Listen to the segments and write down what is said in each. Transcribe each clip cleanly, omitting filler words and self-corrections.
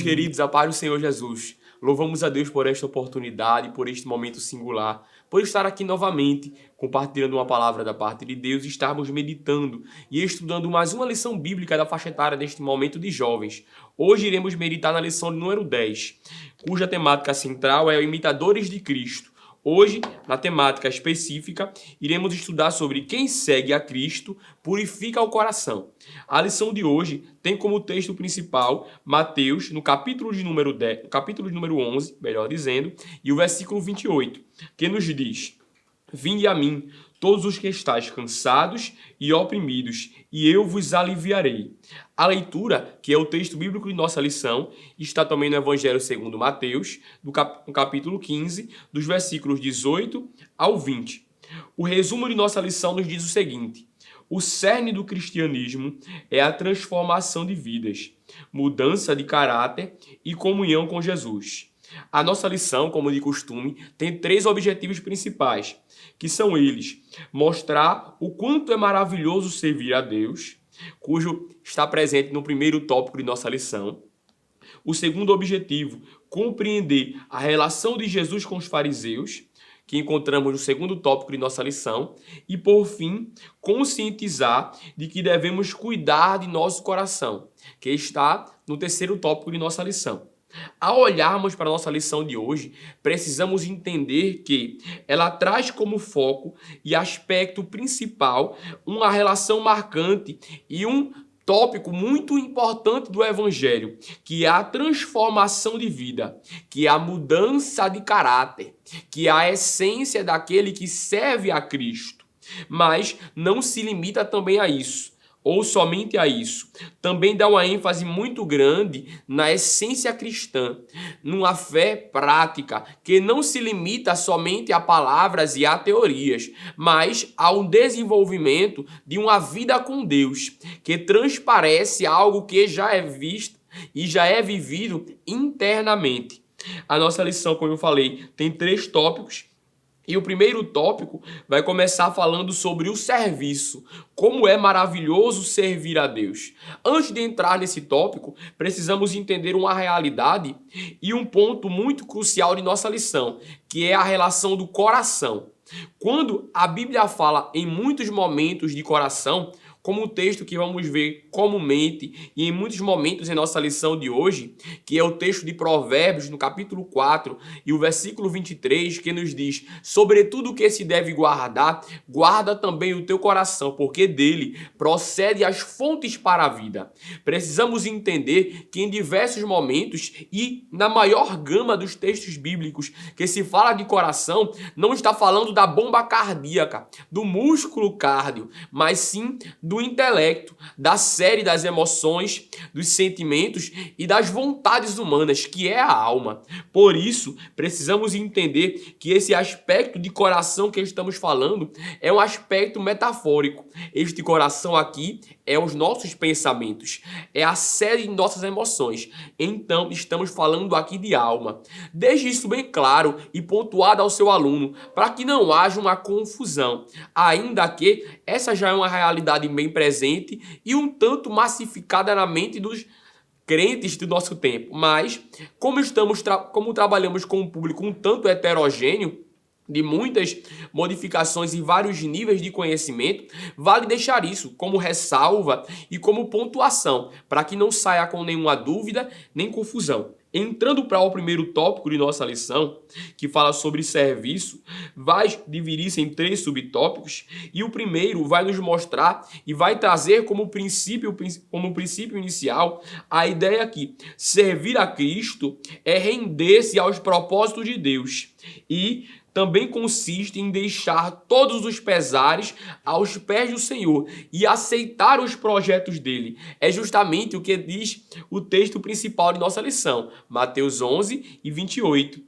Meus queridos, a paz do Senhor Jesus. Louvamos a Deus por esta oportunidade, por este momento singular, por estar aqui novamente, compartilhando uma palavra da parte de Deus e estarmos meditando e estudando mais uma lição bíblica da faixa etária deste momento de jovens. Hoje iremos meditar na lição número 10, cuja temática central é Imitadores de Cristo. Hoje, na temática específica, iremos estudar sobre quem segue a Cristo purifica o coração. A lição de hoje tem como texto principal Mateus, no capítulo de número 10, capítulo de número 11, melhor dizendo, e o versículo 28, que nos diz: Vinde a mim, todos os que estáis cansados e oprimidos, e eu vos aliviarei. A leitura, que é o texto bíblico de nossa lição, está também no Evangelho segundo Mateus, no capítulo 15, dos versículos 18 ao 20. O resumo de nossa lição nos diz o seguinte: o cerne do cristianismo é a transformação de vidas, mudança de caráter e comunhão com Jesus. A nossa lição, como de costume, tem 3 objetivos principais, que são eles: mostrar o quanto é maravilhoso servir a Deus, cujo está presente no primeiro tópico de nossa lição. O segundo objetivo, compreender a relação de Jesus com os fariseus, que encontramos no segundo tópico de nossa lição. E, por fim, conscientizar de que devemos cuidar de nosso coração, que está no terceiro tópico de nossa lição. Ao olharmos para a nossa lição de hoje, precisamos entender que ela traz como foco e aspecto principal uma relação marcante e um tópico muito importante do Evangelho, que é a transformação de vida, que é a mudança de caráter, que é a essência daquele que serve a Cristo. Mas não se limita também a isso, ou somente a isso. Também dá uma ênfase muito grande na essência cristã, numa fé prática, que não se limita somente a palavras e a teorias, mas a um desenvolvimento de uma vida com Deus, que transparece algo que já é visto e já é vivido internamente. A nossa lição, como eu falei, tem 3 tópicos. E o primeiro tópico vai começar falando sobre o serviço, como é maravilhoso servir a Deus. Antes de entrar nesse tópico, precisamos entender uma realidade e um ponto muito crucial de nossa lição, que é a relação do coração. Quando a Bíblia fala em muitos momentos de coração, como o texto que vamos ver comumente e em muitos momentos em nossa lição de hoje, que é o texto de Provérbios, no capítulo 4 e o versículo 23, que nos diz: sobretudo o que se deve guardar, guarda também o teu coração, porque dele procede as fontes para a vida. Precisamos entender que em diversos momentos e na maior gama dos textos bíblicos que se fala de coração, não está falando da bomba cardíaca, do músculo cárdio, mas sim do intelecto, da série das emoções, dos sentimentos e das vontades humanas, que é a alma. Por isso, precisamos entender que esse aspecto de coração que estamos falando é um aspecto metafórico. Este coração aqui é os nossos pensamentos, é a série de nossas emoções. Então, estamos falando aqui de alma. Deixe isso bem claro e pontuado ao seu aluno, para que não haja uma confusão, ainda que essa já é uma realidade bem presente e um tanto massificada na mente dos crentes do nosso tempo. Mas, como trabalhamos com um público um tanto heterogêneo, de muitas modificações e vários níveis de conhecimento, vale deixar isso como ressalva e como pontuação, para que não saia com nenhuma dúvida nem confusão. Entrando para o primeiro tópico de nossa lição, que fala sobre serviço, vai dividir-se em 3 subtópicos, e o primeiro vai nos mostrar e vai trazer como princípio inicial a ideia que servir a Cristo é render-se aos propósitos de Deus e também consiste em deixar todos os pesares aos pés do Senhor e aceitar os projetos dele. É justamente o que diz o texto principal de nossa lição, Mateus 11 e 28.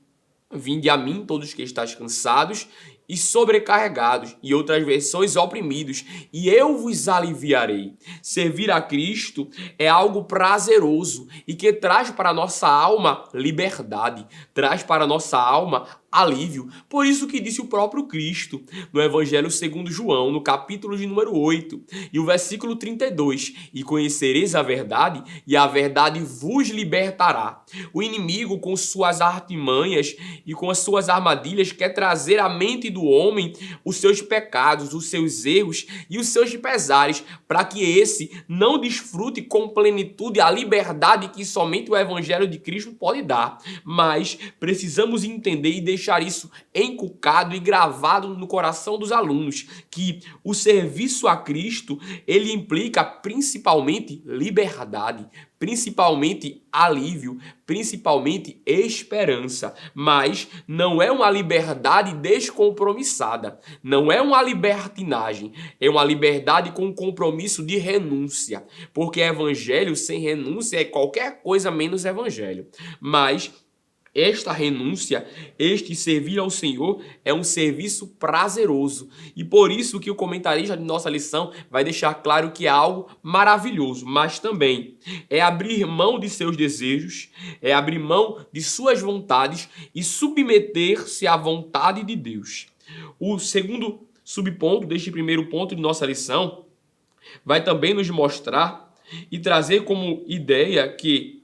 Vinde a mim todos que estáis cansados e sobrecarregados, e outras versões oprimidos, e eu vos aliviarei. Servir a Cristo é algo prazeroso e que traz para a nossa alma liberdade, traz para a nossa alma alívio. Por isso que disse o próprio Cristo no Evangelho segundo João, no capítulo de número 8, e o versículo 32, e conhecereis a verdade, e a verdade vos libertará. O inimigo, com suas artimanhas e com as suas armadilhas, quer trazer à mente do homem os seus pecados, os seus erros e os seus pesares, para que esse não desfrute com plenitude a liberdade que somente o Evangelho de Cristo pode dar. Mas precisamos entender e deixar isso encucado e gravado no coração dos alunos, que o serviço a Cristo, ele implica principalmente liberdade, principalmente alívio, principalmente esperança, mas não é uma liberdade descompromissada, não é uma libertinagem, é uma liberdade com compromisso de renúncia, porque evangelho sem renúncia é qualquer coisa menos evangelho. Mas esta renúncia, este servir ao Senhor é um serviço prazeroso. E por isso que o comentarista de nossa lição vai deixar claro que é algo maravilhoso, mas também é abrir mão de seus desejos, é abrir mão de suas vontades e submeter-se à vontade de Deus. O segundo subponto deste primeiro ponto de nossa lição vai também nos mostrar e trazer como ideia que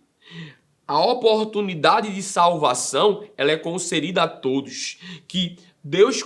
a oportunidade de salvação, ela é concedida a todos, que Deus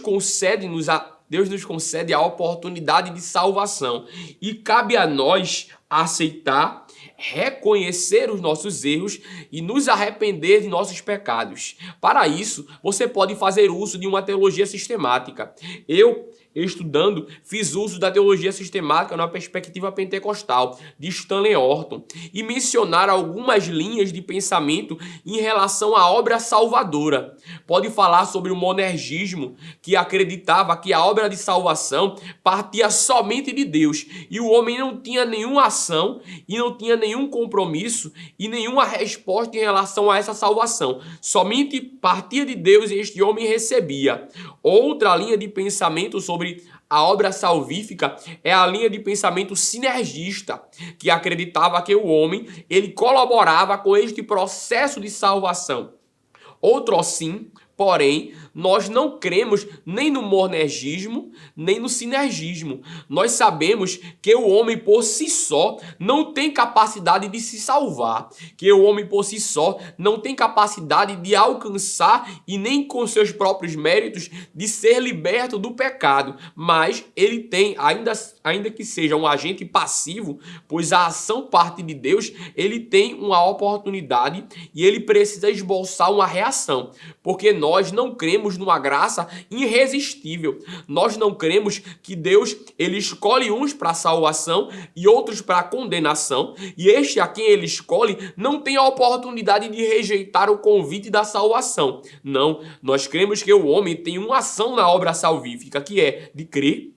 nos concede a oportunidade de salvação e cabe a nós aceitar, reconhecer os nossos erros e nos arrepender de nossos pecados. Para isso, você pode fazer uso de uma teologia sistemática. Eu, estudando, fiz uso da teologia sistemática na perspectiva pentecostal de Stanley Horton e mencionar algumas linhas de pensamento em relação à obra salvadora. Pode falar sobre o monergismo, que acreditava que a obra de salvação partia somente de Deus e o homem não tinha nenhuma ação e não tinha nenhum compromisso e nenhuma resposta em relação a essa salvação. Somente partia de Deus e este homem recebia. Outra linha de pensamento sobre a obra salvífica é a linha de pensamento sinergista, que acreditava que o homem ele colaborava com este processo de salvação. Outro sim, porém, nós não cremos nem no monergismo, nem no sinergismo. Nós sabemos que o homem por si só não tem capacidade de se salvar, que o homem por si só não tem capacidade de alcançar e nem com seus próprios méritos de ser liberto do pecado, mas ele tem, ainda que seja um agente passivo, pois a ação parte de Deus, ele tem uma oportunidade e ele precisa esboçar uma reação, porque nós não cremos numa graça irresistível. Nós não cremos que Deus ele escolhe uns para a salvação e outros para a condenação, e este a quem ele escolhe não tem a oportunidade de rejeitar o convite da salvação. Não, nós cremos que o homem tem uma ação na obra salvífica, que é de crer,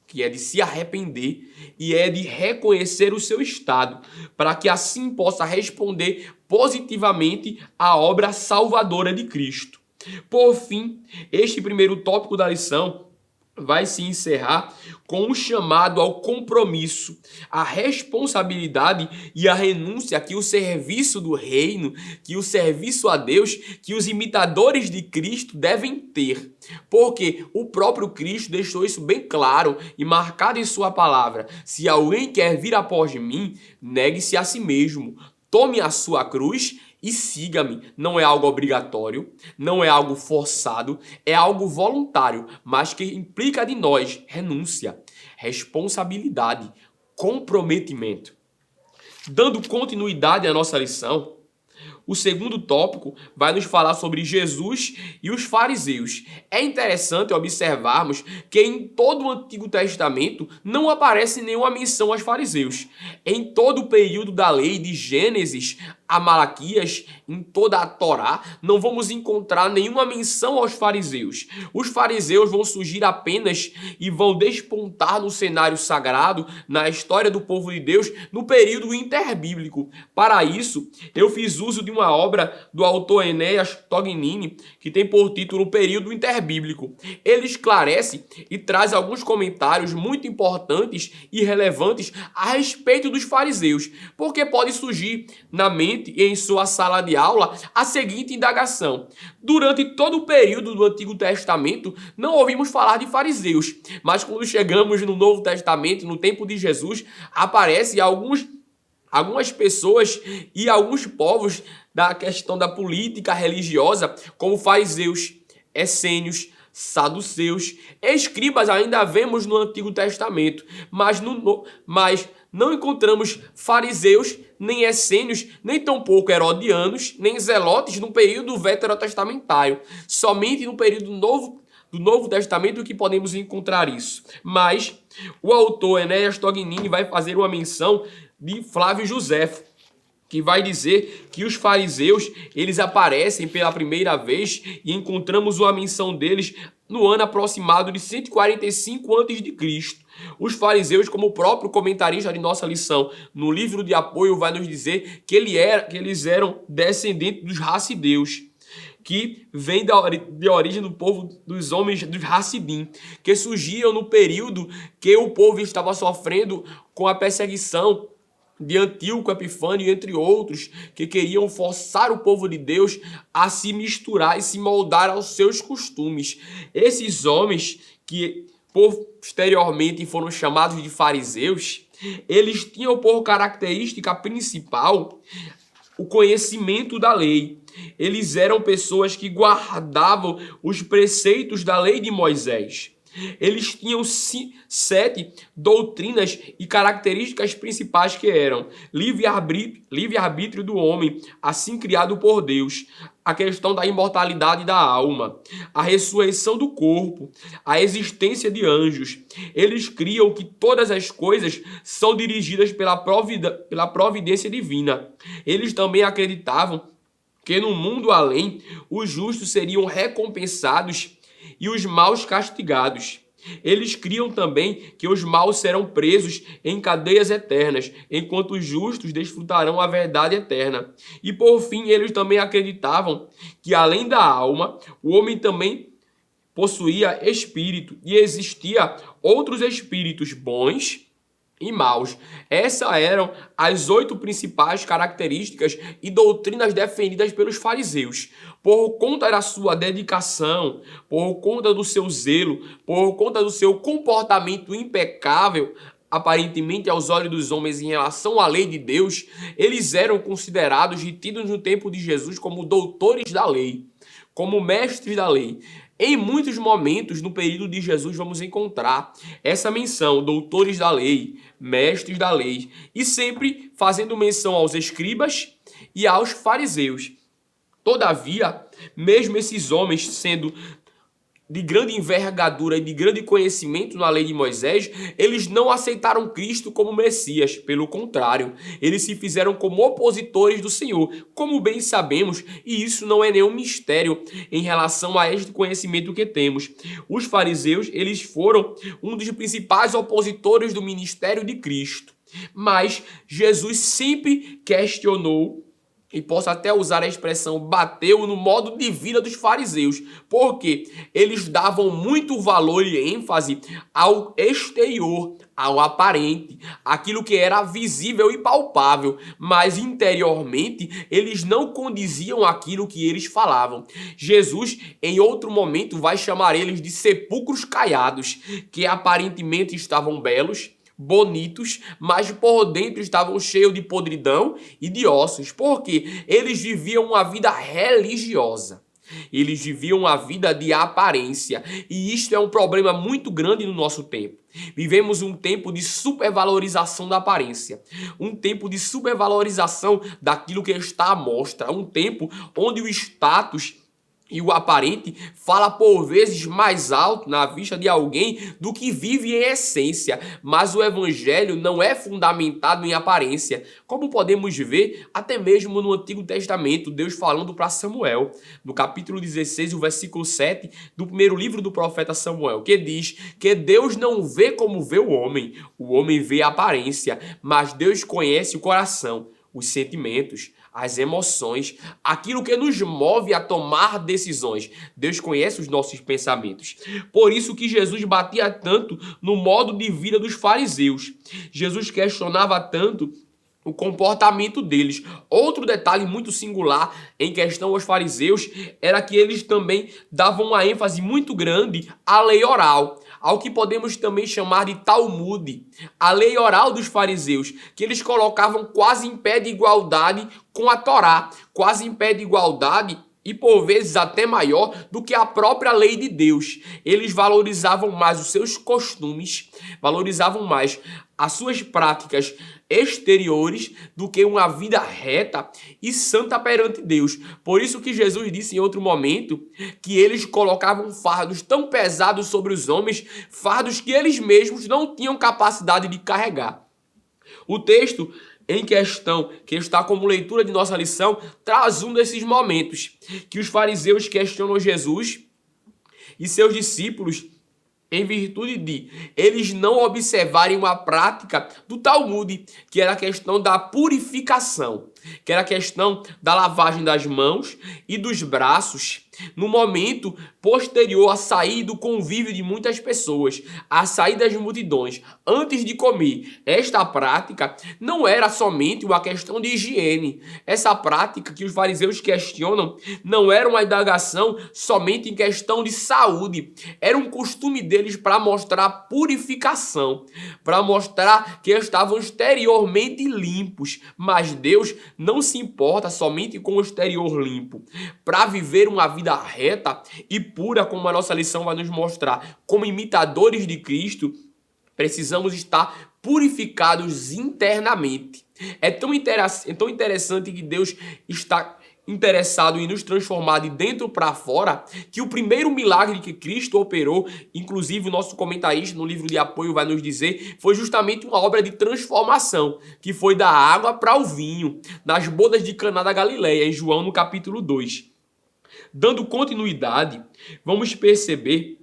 que é de se arrepender e é de reconhecer o seu estado, para que assim possa responder positivamente à obra salvadora de Cristo. Por fim, este primeiro tópico da lição vai se encerrar com um chamado ao compromisso, a responsabilidade e a renúncia que o serviço do reino, que o serviço a Deus, que os imitadores de Cristo devem ter. Porque o próprio Cristo deixou isso bem claro e marcado em sua palavra. Se alguém quer vir após mim, negue-se a si mesmo, tome a sua cruz e siga-me. Não é algo obrigatório, não é algo forçado, é algo voluntário, mas que implica de nós renúncia, responsabilidade, comprometimento. Dando continuidade à nossa lição, o segundo tópico vai nos falar sobre Jesus e os fariseus. É interessante observarmos que em todo o Antigo Testamento não aparece nenhuma menção aos fariseus. Em todo o período da lei, de Gênesis a Malaquias, em toda a Torá, não vamos encontrar nenhuma menção aos fariseus. Os fariseus vão surgir apenas e vão despontar no cenário sagrado, na história do povo de Deus, no período interbíblico. Para isso, eu fiz uso de uma obra do autor Enéas Tognini, que tem por título O Período Interbíblico. Ele esclarece e traz alguns comentários muito importantes e relevantes a respeito dos fariseus, porque pode surgir na mente novamente em sua sala de aula a seguinte indagação: durante todo o período do Antigo Testamento, não ouvimos falar de fariseus, mas quando chegamos no Novo Testamento, no tempo de Jesus, aparecem algumas pessoas e alguns povos da questão da política religiosa, como fariseus, essênios, saduceus, escribas ainda vemos no Antigo Testamento, mas não encontramos fariseus, nem essênios, nem tampouco herodianos, nem zelotes no período veterotestamentário. Somente no período do Novo Testamento que podemos encontrar isso. Mas o autor Enéas Tognini vai fazer uma menção de Flávio Joséfo, que vai dizer que os fariseus, eles aparecem pela primeira vez e encontramos uma menção deles no ano aproximado de 145 a.C. Os fariseus, como o próprio comentarista de nossa lição no livro de apoio vai nos dizer que eles eram descendentes dos racideus, que vem de origem do povo dos homens dos Hassidim, que surgiam no período que o povo estava sofrendo com a perseguição de Antíoco Epifânio, entre outros, que queriam forçar o povo de Deus a se misturar e se moldar aos seus costumes. Esses homens, que posteriormente foram chamados de fariseus, eles tinham por característica principal o conhecimento da lei. Eles eram pessoas que guardavam os preceitos da lei de Moisés. Eles tinham 7 doutrinas e características principais, que eram livre-arbítrio do homem, assim criado por Deus, a questão da imortalidade da alma, a ressurreição do corpo, a existência de anjos. Eles criam que todas as coisas são dirigidas pela providência divina. Eles também acreditavam que no mundo além, os justos seriam recompensados e os maus castigados. Eles criam também que os maus serão presos em cadeias eternas, enquanto os justos desfrutarão a verdade eterna. E por fim, eles também acreditavam que além da alma, o homem também possuía espírito e existia outros espíritos bons e maus. Essas eram as 8 principais características e doutrinas defendidas pelos fariseus. Por conta da sua dedicação, por conta do seu zelo, por conta do seu comportamento impecável, aparentemente aos olhos dos homens em relação à lei de Deus, eles eram considerados e tidos no tempo de Jesus como doutores da lei, como mestres da lei. Em muitos momentos, no período de Jesus, vamos encontrar essa menção, doutores da lei, mestres da lei, e sempre fazendo menção aos escribas e aos fariseus. Todavia, mesmo esses homens sendo de grande envergadura e de grande conhecimento na lei de Moisés, eles não aceitaram Cristo como Messias. Pelo contrário, eles se fizeram como opositores do Senhor, como bem sabemos, e isso não é nenhum mistério em relação a este conhecimento que temos. Os fariseus, eles foram um dos principais opositores do ministério de Cristo. Mas Jesus sempre questionou, e posso até usar a expressão bateu no modo de vida dos fariseus, porque eles davam muito valor e ênfase ao exterior, ao aparente, aquilo que era visível e palpável, mas interiormente eles não condiziam aquilo que eles falavam. Jesus, em outro momento, vai chamar eles de sepulcros caiados, que aparentemente estavam belos, bonitos, mas por dentro estavam cheios de podridão e de ossos, porque eles viviam uma vida religiosa. Eles viviam uma vida de aparência, e isto é um problema muito grande no nosso tempo. Vivemos um tempo de supervalorização da aparência, um tempo de supervalorização daquilo que está à mostra, um tempo onde o status e o aparente fala por vezes mais alto na vista de alguém do que vive em essência, mas o evangelho não é fundamentado em aparência, como podemos ver até mesmo no Antigo Testamento, Deus falando para Samuel, no capítulo 16, o versículo 7 do primeiro livro do profeta Samuel, que diz que Deus não vê como vê o homem vê a aparência, mas Deus conhece o coração, os sentimentos, as emoções, aquilo que nos move a tomar decisões. Deus conhece os nossos pensamentos. Por isso que Jesus batia tanto no modo de vida dos fariseus. Jesus questionava tanto o comportamento deles. Outro detalhe muito singular em questão aos fariseus era que eles também davam uma ênfase muito grande à lei oral, ao que podemos também chamar de Talmud, a lei oral dos fariseus, que eles colocavam quase em pé de igualdade com a Torá, quase em pé de igualdade e por vezes até maior do que a própria lei de Deus. Eles valorizavam mais os seus costumes, valorizavam mais as suas práticas exteriores do que uma vida reta e santa perante Deus. Por isso que Jesus disse em outro momento que eles colocavam fardos tão pesados sobre os homens, fardos que eles mesmos não tinham capacidade de carregar. O texto em questão, que está como leitura de nossa lição, traz um desses momentos que os fariseus questionam Jesus e seus discípulos em virtude de eles não observarem uma prática do Talmud, que era a questão da purificação, que era a questão da lavagem das mãos e dos braços, no momento posterior à saída do convívio de muitas pessoas, à saída das multidões, antes de comer. Esta prática não era somente uma questão de higiene. Essa prática que os fariseus questionam não era uma indagação somente em questão de saúde. Era um costume deles para mostrar purificação, para mostrar que estavam exteriormente limpos. Mas Deus não se importa somente com o exterior limpo. Para viver uma vida reta e pura, como a nossa lição vai nos mostrar, como imitadores de Cristo, precisamos estar purificados internamente. É tão interessante que Deus está interessado em nos transformar de dentro para fora, que o primeiro milagre que Cristo operou, inclusive o nosso comentarista no livro de apoio vai nos dizer, foi justamente uma obra de transformação, que foi da água para o vinho, nas bodas de Caná da Galileia, em João no capítulo 2. Dando continuidade, vamos perceber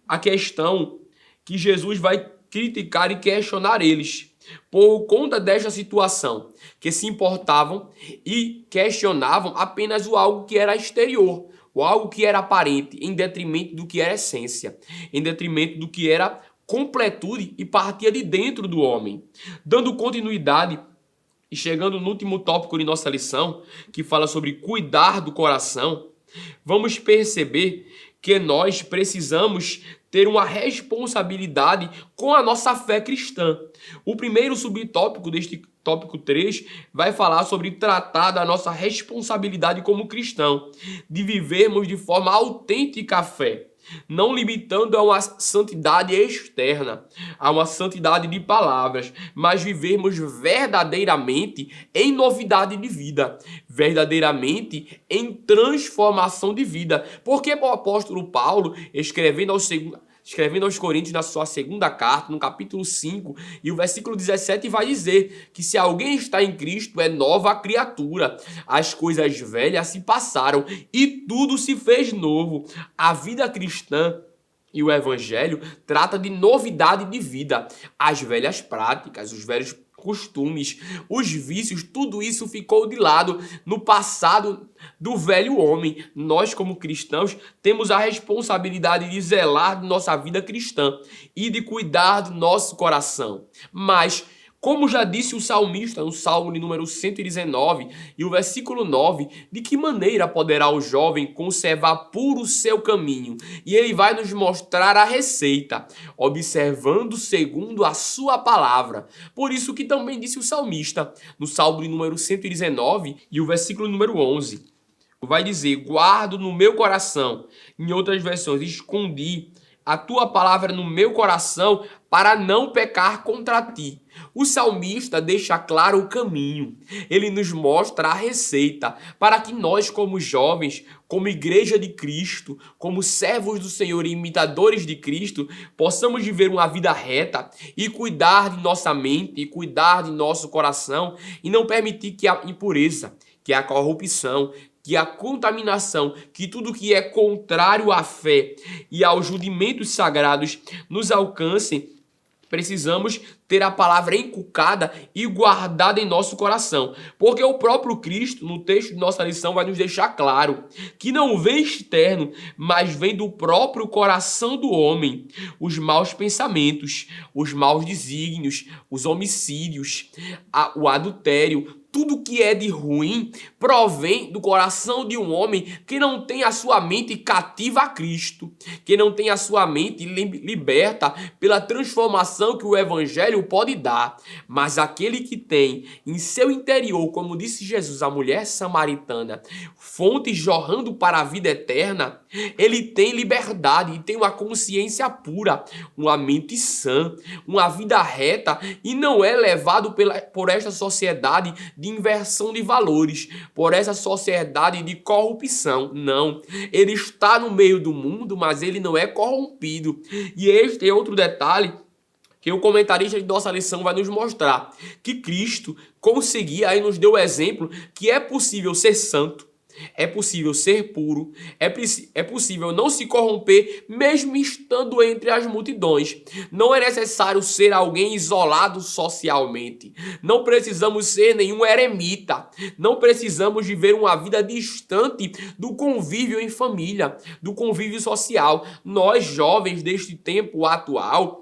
a questão que Jesus vai criticar e questionar eles por conta desta situação, que se importavam e questionavam apenas o algo que era exterior, o algo que era aparente, em detrimento do que era essência, em detrimento do que era completude e partia de dentro do homem. Dando continuidade e chegando no último tópico de nossa lição, que fala sobre cuidar do coração, vamos perceber que nós precisamos ter uma responsabilidade com a nossa fé cristã. O primeiro subtópico deste tópico 3 vai falar sobre tratar da nossa responsabilidade como cristão, de vivermos de forma autêntica a fé, não limitando a uma santidade externa, a uma santidade de palavras, mas vivermos verdadeiramente em novidade de vida, verdadeiramente em transformação de vida. Porque o apóstolo Paulo, escrevendo aos Coríntios na sua segunda carta, no capítulo 5, e o versículo 17 vai dizer que se alguém está em Cristo, é nova criatura. As coisas velhas se passaram e tudo se fez novo. A vida cristã e o evangelho trata de novidade de vida. As velhas práticas, os velhos costumes, os vícios, tudo isso ficou de lado no passado do velho homem. Nós, como cristãos, temos a responsabilidade de zelar de nossa vida cristã e de cuidar do nosso coração. Mas, como já disse o salmista no Salmo de número 119 e o versículo 9, de que maneira poderá o jovem conservar puro o seu caminho? E ele vai nos mostrar a receita, observando segundo a sua palavra. Por isso que também disse o salmista no Salmo de número 119 e o versículo número 11. Vai dizer, guardo no meu coração. Em outras versões, escondi a tua palavra no meu coração para não pecar contra ti. O salmista deixa claro o caminho. Ele nos mostra a receita para que nós, como jovens, como igreja de Cristo, como servos do Senhor e imitadores de Cristo, possamos viver uma vida reta e cuidar de nossa mente e cuidar de nosso coração e não permitir que a impureza, que a corrupção, que a contaminação, que tudo que é contrário à fé e aos rudimentos sagrados nos alcance. Precisamos ter a palavra inculcada e guardada em nosso coração. Porque o próprio Cristo, no texto de nossa lição, vai nos deixar claro que não vem externo, mas vem do próprio coração do homem. Os maus pensamentos, os maus desígnios, os homicídios, o adultério, tudo que é de ruim provém do coração de um homem que não tem a sua mente cativa a Cristo, que não tem a sua mente liberta pela transformação que o Evangelho pode dar. Mas aquele que tem em seu interior, como disse Jesus, a mulher samaritana, fontes jorrando para a vida eterna, ele tem liberdade e tem uma consciência pura, uma mente sã, uma vida reta e não é levado por esta sociedade de inversão de valores, por essa sociedade de corrupção. Não, ele está no meio do mundo, mas ele não é corrompido. E este é outro detalhe que o comentarista de nossa lição vai nos mostrar, que Cristo conseguia, aí nos deu o exemplo, que é possível ser santo, é possível ser puro, é possível não se corromper mesmo estando entre as multidões. Não é necessário ser alguém isolado socialmente. Não precisamos ser nenhum eremita. Não precisamos viver uma vida distante do convívio em família, do convívio social. Nós, jovens deste tempo atual,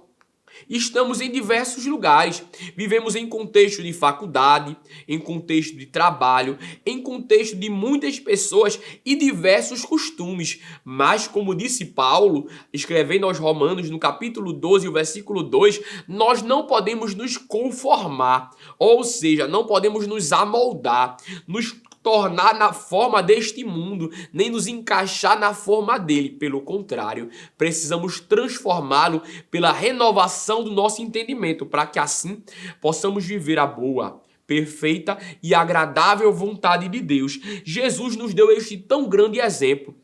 estamos em diversos lugares, vivemos em contexto de faculdade, em contexto de trabalho, em contexto de muitas pessoas e diversos costumes. Mas, como disse Paulo, escrevendo aos Romanos no capítulo 12, o versículo 2, nós não podemos nos conformar, ou seja, não podemos nos amoldar, nos tornar na forma deste mundo, nem nos encaixar na forma dele. Pelo contrário, precisamos transformá-lo pela renovação do nosso entendimento, para que assim possamos viver a boa, perfeita e agradável vontade de Deus. Jesus nos deu este tão grande exemplo,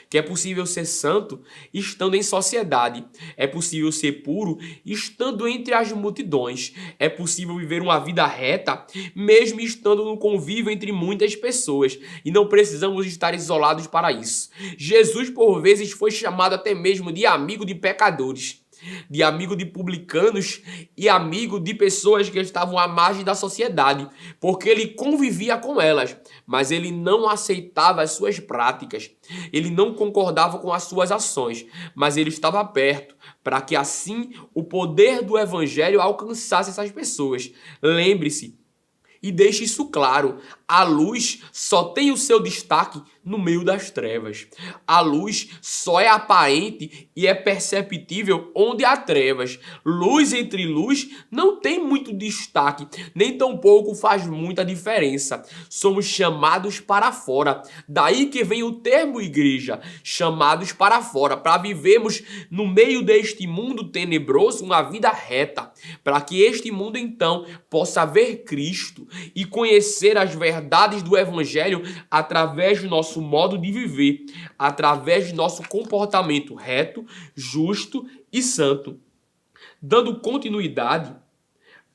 que é possível ser santo estando em sociedade, é possível ser puro estando entre as multidões, é possível viver uma vida reta mesmo estando no convívio entre muitas pessoas, e não precisamos estar isolados para isso. Jesus por vezes foi chamado até mesmo de amigo de pecadores, de amigo de publicanos e amigo de pessoas que estavam à margem da sociedade, porque ele convivia com elas, mas ele não aceitava as suas práticas, ele não concordava com as suas ações, mas ele estava perto, para que assim o poder do evangelho alcançasse essas pessoas. Lembre-se e deixe isso claro, a luz só tem o seu destaque no meio das trevas. A luz só é aparente e é perceptível onde há trevas. Luz entre luz não tem muito destaque, nem tampouco faz muita diferença. Somos chamados para fora. Daí que vem o termo igreja, chamados para fora, para vivermos no meio deste mundo tenebroso uma vida reta, para que este mundo então possa ver Cristo e conhecer as verdades do Evangelho através do nosso modo de viver, através do nosso comportamento reto, justo e santo. Dando continuidade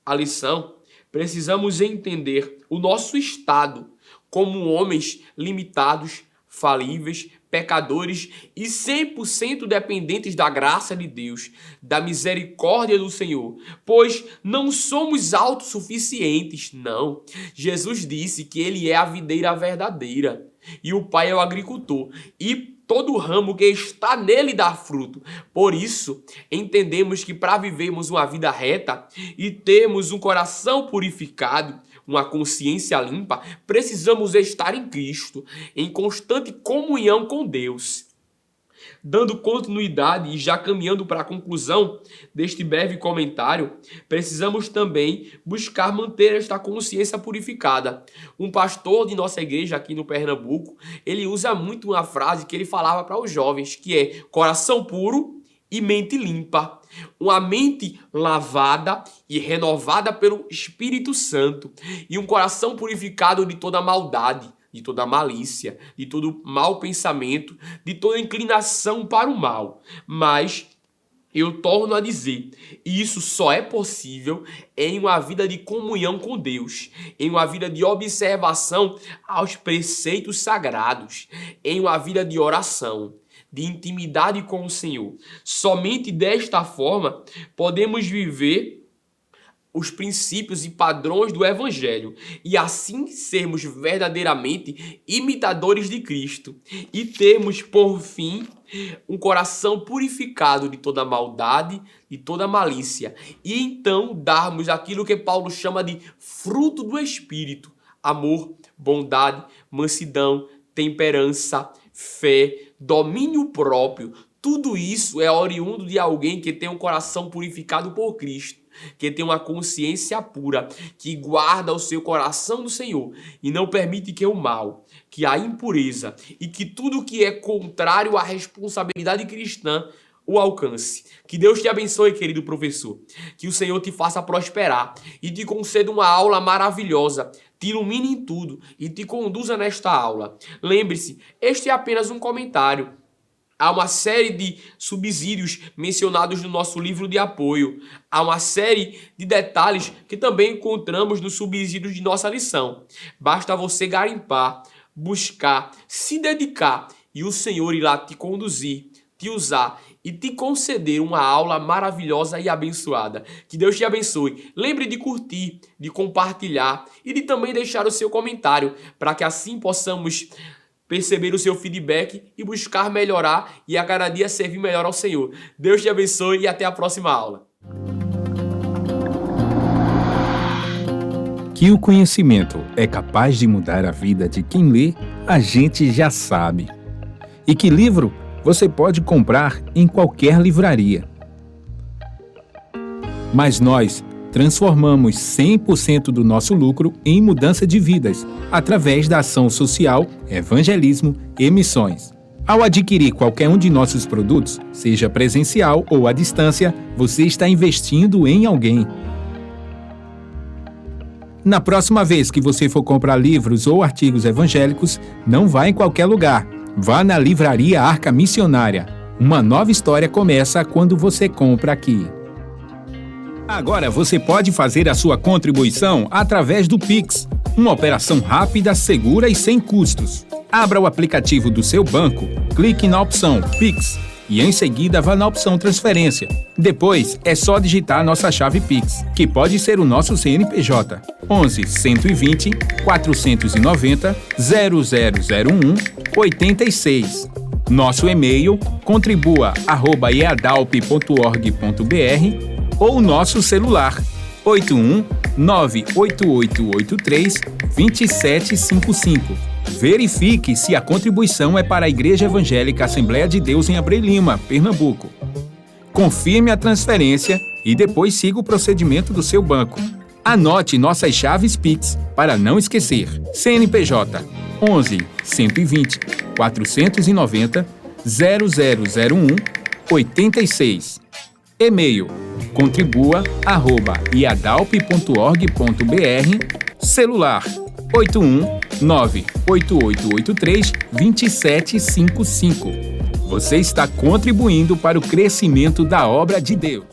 à lição, precisamos entender o nosso estado como homens limitados, falíveis, pecadores e 100% dependentes da graça de Deus, da misericórdia do Senhor, pois não somos autossuficientes, não. Jesus disse que ele é a videira verdadeira e o Pai é o agricultor, e todo ramo que está nele dá fruto. Por isso, entendemos que para vivermos uma vida reta e termos um coração purificado, uma consciência limpa, precisamos estar em Cristo, em constante comunhão com Deus. Dando continuidade e já caminhando para a conclusão deste breve comentário, precisamos também buscar manter esta consciência purificada. Um pastor de nossa igreja aqui no Pernambuco, ele usa muito uma frase que ele falava para os jovens, que é coração puro e mente limpa. Uma mente lavada e renovada pelo Espírito Santo e um coração purificado de toda maldade, de toda malícia, de todo mau pensamento, de toda inclinação para o mal. Mas eu torno a dizer, isso só é possível em uma vida de comunhão com Deus, em uma vida de observação aos preceitos sagrados, em uma vida de oração, de intimidade com o Senhor. Somente desta forma podemos viver os princípios e padrões do Evangelho e assim sermos verdadeiramente imitadores de Cristo e termos, por fim, um coração purificado de toda maldade e toda malícia e então darmos aquilo que Paulo chama de fruto do Espírito: amor, bondade, mansidão, temperança, fé, domínio próprio. Tudo isso é oriundo de alguém que tem um coração purificado por Cristo, que tem uma consciência pura, que guarda o seu coração do Senhor e não permite que o mal, que a impureza e que tudo que é contrário à responsabilidade cristã o alcance. Que Deus te abençoe, querido professor. Que o Senhor te faça prosperar e te conceda uma aula maravilhosa, te ilumine em tudo e te conduza nesta aula. Lembre-se, este é apenas um comentário. Há uma série de subsídios mencionados no nosso livro de apoio. Há uma série de detalhes que também encontramos nos subsídios de nossa lição. Basta você garimpar, buscar, se dedicar e o Senhor irá te conduzir, te usar e te conceder uma aula maravilhosa e abençoada. Que Deus te abençoe. Lembre de curtir, de compartilhar e de também deixar o seu comentário para que assim possamos perceber o seu feedback e buscar melhorar e a cada dia servir melhor ao Senhor. Deus te abençoe e até a próxima aula. Que o conhecimento é capaz de mudar a vida de quem lê, a gente já sabe. E que livro você pode comprar em qualquer livraria. Mas nós transformamos 100% do nosso lucro em mudança de vidas, através da ação social, evangelismo e missões. Ao adquirir qualquer um de nossos produtos, seja presencial ou à distância, você está investindo em alguém. Na próxima vez que você for comprar livros ou artigos evangélicos, não vá em qualquer lugar. Vá na Livraria Arca Missionária. Uma nova história começa quando você compra aqui. Agora você pode fazer a sua contribuição através do Pix, uma operação rápida, segura e sem custos. Abra o aplicativo do seu banco, clique na opção Pix e em seguida vá na opção Transferência. Depois é só digitar nossa chave Pix, que pode ser o nosso CNPJ 11 120 490 0001 86. Nosso e-mail contribua@eadalp.org.br ou nosso celular 81 98883 2755. Verifique se a contribuição é para a Igreja Evangélica Assembleia de Deus em Abreu Lima, Pernambuco. Confirme a transferência e depois siga o procedimento do seu banco. Anote nossas chaves Pix para não esquecer. CNPJ 11 120 490 0001 86. E-mail contribua@iadalp.org.br. Celular 81 98883 2755. Você está contribuindo para o crescimento da obra de Deus.